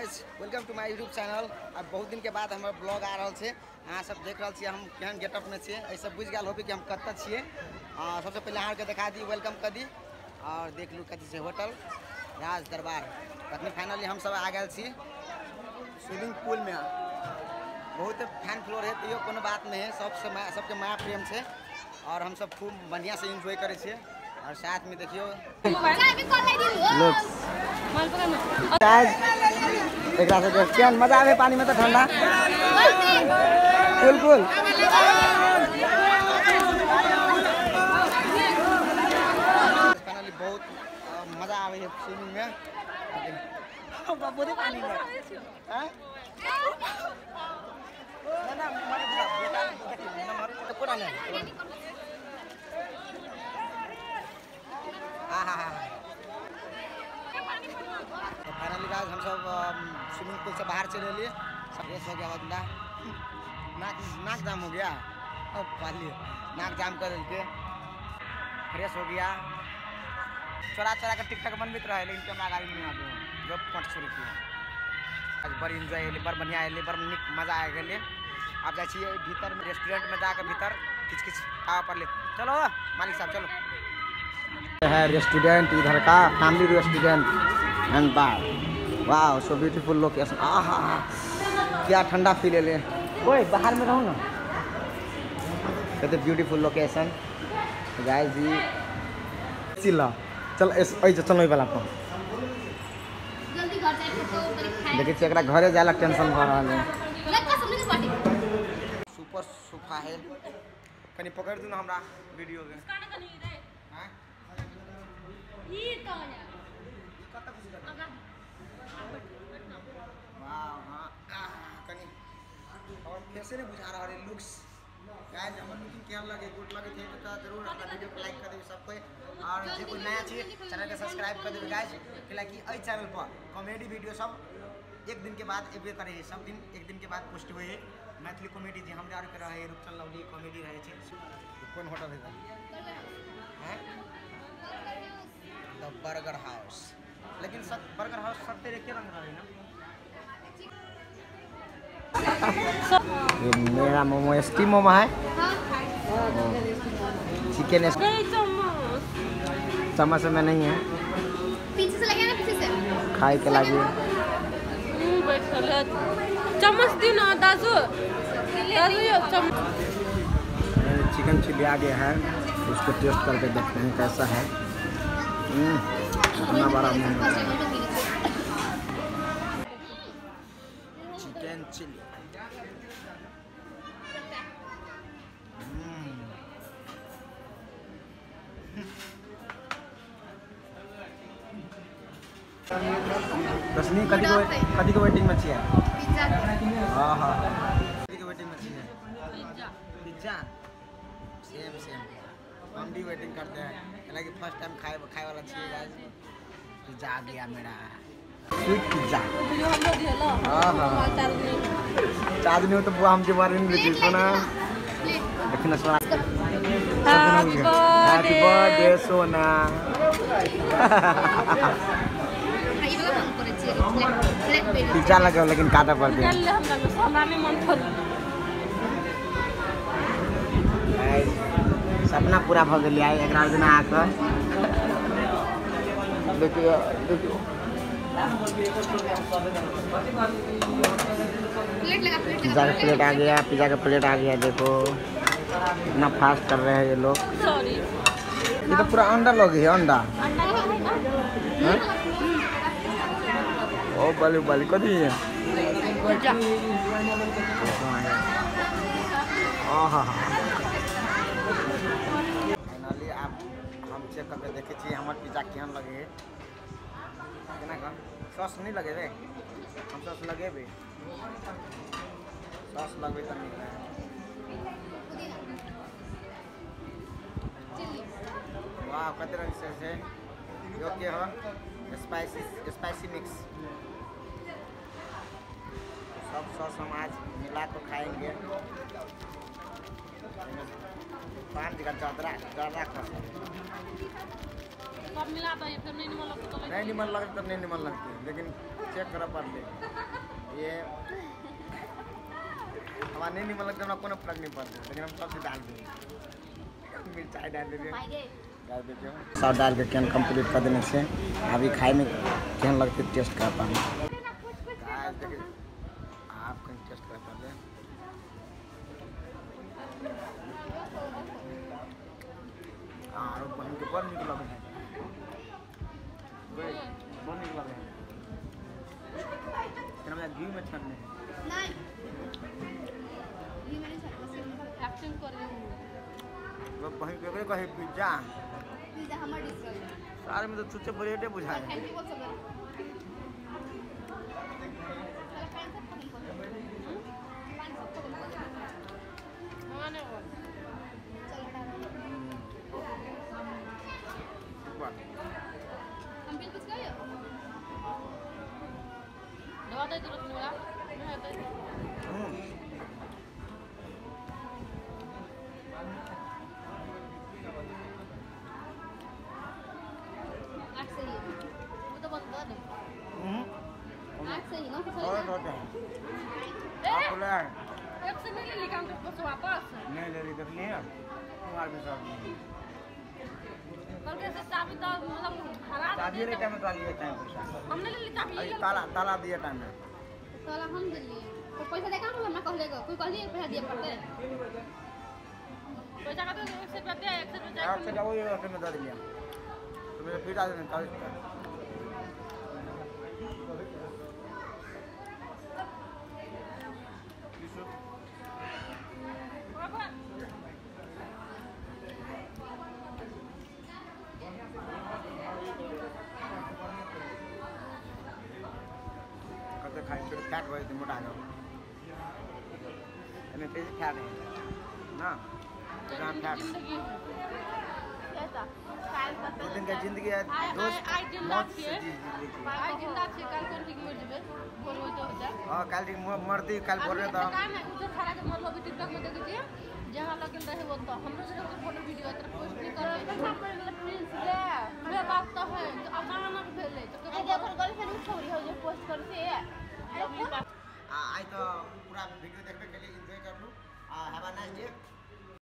Guys welcome to my YouTube channel. अब बहुत दिन के बाद हमारे ब्लॉग आ रहा है। अहाँ सब देख रहा छे हम केहन गेटअप में छे। ऐसे बुझ गया हो कि हम कत्ता छे। सबसे पहले अहाँ के दिखा दी, वेलकम कर दी और देख लू कथी से होटल राज दरबार। तखनी फाइनली हम सब आ गए छी स्विमिंग पूल में। बहुत फैन फ्लोर है तो कोनो बात नहीं है, सबके माया प्रेम से और हम सब खूब बढ़िया से एंजॉय करे छे। और साथ में देखियो मजा आवे पानी में तो ठंडा कूल कूल। फाइनली बहुत मजा आवे है स्विमिंग में। पानी में फाइनली गाइस हम सब स्विमिंग पूल से बाहर चले लिए। सब फ्रेश हो गया बंदा, नाक जाम हो गया। अब पाली नाक जाम कर के फ्रेश हो गया। चोरा चोरा के टिकटॉक बनबित रहे लेकिन कैमरा गाड़ी में आ गए जो पट छोड़ के। आज बड़ी एंजॉय है, बड़ बढ़िया है, बड़ निक मजा आ गए। आप जाइए भीतर में रेस्टोरेंट में जाकर भीतर किच किच खावा पर ले। चलो मालिक साहब चलो। है रेस्टोरेंट इधर का फैमिली रेस्टोरेंट एंड बार। वाह सो ब्यूटीफुल लोकेशन। आहा क्या ठंडा फील ले। ओए बाहर में रहो ना। कहते ब्यूटीफुल लोकेशन गाइस जी। चिल्ला चल ऐसे चलो वाला पर जल्दी घर जाए फोटो देखिए छी एकरा घरे जाला टेंशन भ रहा है। सुपर सोफा है कनी पकड़ दू ना हमरा वीडियो में। हां ई तो या कत खुशी लगा। वाह हां कनी और कैसे ने बुझा रहा है लुक्स। गाइस हमर लुकिंग केहन लगे, गुड लगे थे तो जरूर अपना वीडियो को लाइक कर देबे सबको। और जे कोई नया छी चैनल के सब्सक्राइब कर देबे गाइस। कि एई चैनल पर कॉमेडी वीडियो सब एक दिन के बाद एबे करे है। सब दिन एक दिन के बाद पोस्ट होए है। मैथिली कॉमेडी जे हमरा आर के रहे रूपचंद लवली कॉमेडी रहे छे। कौन होटल है हैं? The burger house. लेकिन सब बर्गर हाउस सब तेरे के रंग रहे ना। ये मेरा मोमो स्टीम मोमो है। चिकन चम्मच में नहीं है, पीछे से लगे ना, पीछे से खाई के लगे चम्मच दी ना दाजू ये चिकन चिली आ गया है। उसको टेस्ट करके देखते हैं कैसा है। कितना बड़ा चिकन चिली। रश्मि कदी को वेटिंग में है। हाँ हाँ कदी को वेटिंग में है। पिज्जा सेम सेम हम भी वेटिंग करते हैं। हालांकि फर्स्ट टाइम खाए वाला चाहिए गाइस। पिज्जा आ गया मेरा स्वीट पिज्जा। हाँ हाँ चार्ज नहीं हो तो वो हम के बारे में देखो ना। देखना सोना हैप्पी बर्थडे सोना। पिज्जा लगा लेकिन काटा पड़ गया। सपना पूरा भ गया है एक दिन आकर। देखिए पिज्जा का प्लेट आ गया, पिज्जा का प्लेट आ गया। देखो इतना फास्ट कर रहे हैं ये लोग। ये तो पूरा अंडा लोग है। अंडा ओ बाली बाली कदी है। फाइनली आप हम चेक करके देखे छी हमार पिज्जा केहन लगे है। केना का सॉस नहीं लगे रे, हम सॉस लगेबे। सॉस लगबे त नहीं है। वाह कते रंग से है योग्य हो। स्पाइसी मिक्स सब सॉस हम आज मिला कर खाएंगे। पान जगह ज़्यादा खा सब मिला तो फिर नहीं निमन लगता। नहीं निमन लगता तब नहीं निमन लगती, लेकिन चेक करा पड़ ले ये हमारे नहीं मतलब कि अपना फर्क नहीं पड़ता लेकिन हम सबसे डाल देंगे मिर्चाई डाल देंगे सब डाल के कैन कंप्लीट कर देने से अभी खाए में कैन लगते टेस्ट करता हूँ आप कहीं टेस्ट कर पा लें और बहन के बड़ निकल है बड़ निकल है घी में छानने नहीं घी में एक्टिंग कर रही हूं वो बहन के कहे पिज्जा पिज्जा हमर डिश है सारे में तो छुच्छे ब्रेड बुझाए थैंक यू बोल सब हम बिल कुछ गए दवा दे जरूरत नहीं वाला मैं दे आठ सही है वो तो बहुत बड़ा है आठ सही ना सही और होता है आप ले एक से नहीं ले काम तो वापस नहीं ले ली देख लिया तुम्हारे भी सब कल कैसे चाबी तो मतलब खराब चाबी रे टाइम तो लिए टाइम पैसा हमने ले ली चाबी ताला दिए टाइम में ताला हम दे लिए तो पैसा देखा हम ना कहलेगा कोई कहली पैसा दिए पड़ते पैसा का तो 1 से रुपया 1 से रुपया आप से जाओ ये में दे दिया तो मेरे फिर आ जाने 40 का खाई फिर फैट हो जाती मोटा जाओ हमें फिर फैट है ना जहाँ फैट दो दिन का जिंदगी है दोस्त मौत से आज जिंदा से कल कौन ठीक मर जबे बोल होई तो हो जा हां कल ठीक मरती कल बोल रहे तो काम है उधर खड़ा के मतलब टिकटॉक में देख दीजिए जहां लगन रहे वो तो हम लोग से फोटो वीडियो इतना पोस्ट नहीं कर रहे हैं प्रिंस ले ये बात तो है अब